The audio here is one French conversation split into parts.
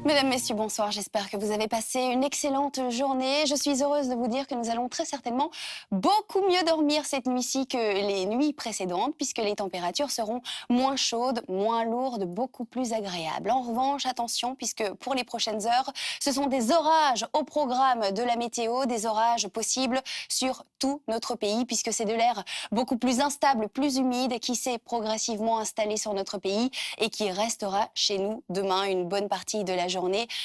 Mesdames, Messieurs, bonsoir. J'espère que vous avez passé une excellente journée. Je suis heureuse de vous dire que nous allons très certainement beaucoup mieux dormir cette nuit-ci que les nuits précédentes, puisque les températures seront moins chaudes, moins lourdes, beaucoup plus agréables. En revanche, attention, puisque pour les prochaines heures, ce sont des orages au programme de la météo, des orages possibles sur tout notre pays, puisque c'est de l'air beaucoup plus instable, plus humide, qui s'est progressivement installé sur notre pays et qui restera chez nous demain une bonne partie de la journée,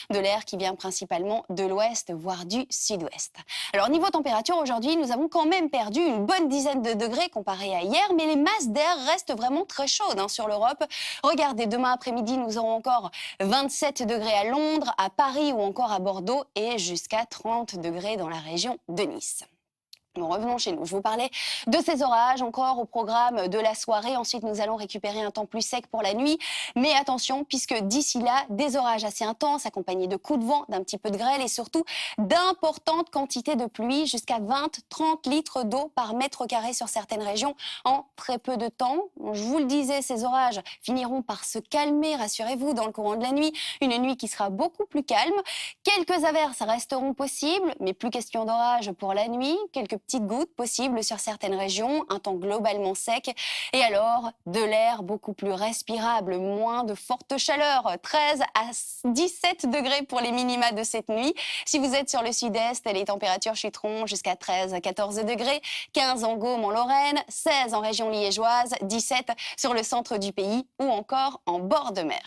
de l'air qui vient principalement de l'ouest, voire du sud-ouest. Alors niveau température, aujourd'hui, nous avons quand même perdu une bonne dizaine de degrés comparé à hier, mais les masses d'air restent vraiment très chaudes sur l'Europe. Regardez, demain après-midi, nous aurons encore 27 degrés à Londres, à Paris ou encore à Bordeaux et jusqu'à 30 degrés dans la région de Nice. Nous revenons chez nous. Je vous parlais de ces orages encore au programme de la soirée. Ensuite, nous allons récupérer un temps plus sec pour la nuit. Mais attention, puisque d'ici là, des orages assez intenses accompagnés de coups de vent, d'un petit peu de grêle et surtout d'importantes quantités de pluie, jusqu'à 20-30 litres d'eau par mètre carré sur certaines régions en très peu de temps. Je vous le disais, ces orages finiront par se calmer, rassurez-vous, dans le courant de la nuit. Une nuit qui sera beaucoup plus calme. Quelques averses resteront possibles, mais plus question d'orage pour la nuit. Quelques petites gouttes possibles sur certaines régions, un temps globalement sec et alors de l'air beaucoup plus respirable, moins de forte chaleur, 13 à 17 degrés pour les minima de cette nuit. Si vous êtes sur le sud-est, les températures chuteront jusqu'à 13 à 14 degrés, 15 en Gaume en Lorraine, 16 en région liégeoise, 17 sur le centre du pays ou encore en bord de mer.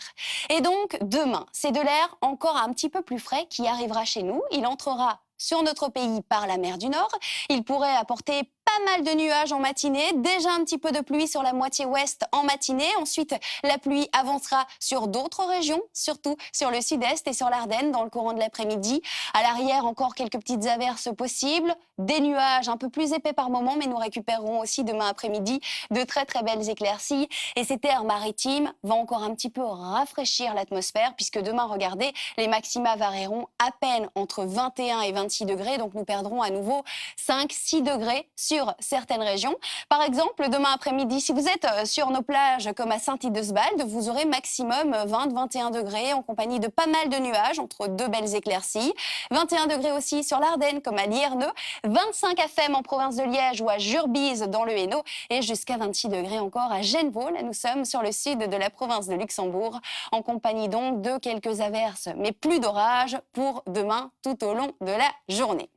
Et donc demain, c'est de l'air encore un petit peu plus frais qui arrivera chez nous. Il entrera sur notre pays par la mer du Nord. Il pourrait apporter pas mal de nuages en matinée, déjà un petit peu de pluie sur la moitié ouest en matinée. Ensuite, la pluie avancera sur d'autres régions, surtout sur le sud-est et sur l'Ardenne dans le courant de l'après-midi. À l'arrière, encore quelques petites averses possibles, des nuages un peu plus épais par moment, mais nous récupérerons aussi demain après-midi de très très belles éclaircies. Et cet air maritime va encore un petit peu rafraîchir l'atmosphère, puisque demain, regardez, les maxima varieront à peine entre 21 et 26 degrés, donc nous perdrons à nouveau 5-6 degrés sur certaines régions. Par exemple, demain après-midi, si vous êtes sur nos plages comme à Saint-Idesvald, vous aurez maximum 20-21 degrés en compagnie de pas mal de nuages entre deux belles éclaircies. 21 degrés aussi sur l'Ardenne comme à Lierneux, 25 à Fem en province de Liège ou à Jurbise dans le Hainaut et jusqu'à 26 degrés encore à Genneveau. Là, nous sommes sur le sud de la province de Luxembourg en compagnie donc de quelques averses, mais plus d'orages pour demain tout au long de la journée.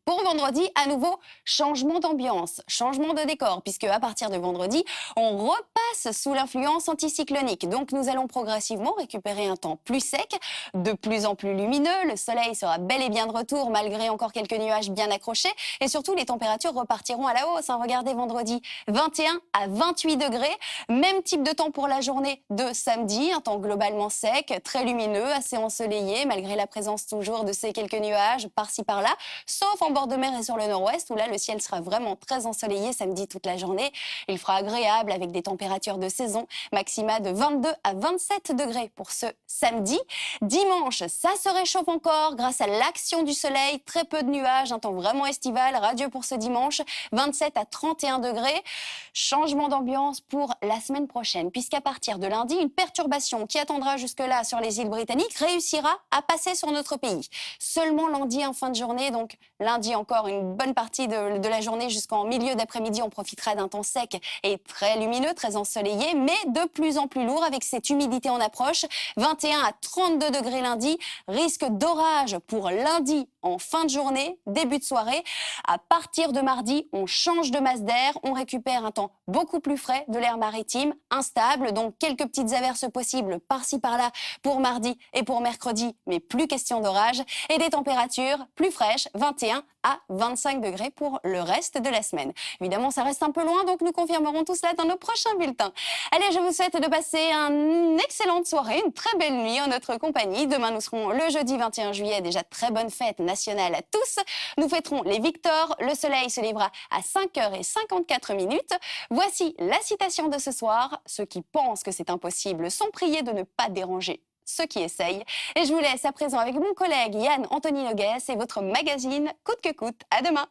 Pour vendredi, à nouveau, changement d'ambiance, changement de décor, puisque à partir de vendredi, on repasse sous l'influence anticyclonique. Donc nous allons progressivement récupérer un temps plus sec, de plus en plus lumineux. Le soleil sera bel et bien de retour, malgré encore quelques nuages bien accrochés. Et surtout, les températures repartiront à la hausse. Regardez, vendredi, 21 à 28 degrés. Même type de temps pour la journée de samedi, un temps globalement sec, très lumineux, assez ensoleillé, malgré la présence toujours de ces quelques nuages par-ci par-là, sauf en bord de mer et sur le nord-ouest, où là, le ciel sera vraiment très ensoleillé samedi toute la journée. Il fera agréable avec des températures de saison, maxima de 22 à 27 degrés pour ce samedi. Dimanche, ça se réchauffe encore grâce à l'action du soleil, très peu de nuages, un temps vraiment estival, radieux pour ce dimanche, 27 à 31 degrés. Changement d'ambiance pour la semaine prochaine, puisqu'à partir de lundi, une perturbation qui attendra jusque-là sur les îles britanniques réussira à passer sur notre pays. Seulement lundi en fin de journée, donc lundi encore une bonne partie de la journée jusqu'en milieu d'après-midi, on profitera d'un temps sec et très lumineux, très ensoleillé, mais de plus en plus lourd avec cette humidité en approche. 21 à 32 degrés lundi, risque d'orage pour lundi en fin de journée, début de soirée. À partir de mardi, on change de masse d'air, on récupère un temps beaucoup plus frais, de l'air maritime, instable, donc quelques petites averses possibles par-ci par-là pour mardi et pour mercredi, mais plus question d'orage, et des températures plus fraîches, 21 à 25 degrés pour le reste de la semaine. Évidemment, ça reste un peu loin, donc nous confirmerons tout cela dans nos prochains bulletins. Allez, je vous souhaite de passer une excellente soirée, une très belle nuit en notre compagnie. Demain, nous serons le jeudi 21 juillet, déjà très bonne fête nationale à tous. Nous fêterons les victoires, le soleil se lèvera à 5h54. Voici la citation de ce soir. Ceux qui pensent que c'est impossible sont priés de ne pas déranger ceux qui essayent. Et je vous laisse à présent avec mon collègue Yann Anthony Noguès et votre magazine Coûte que coûte. À demain.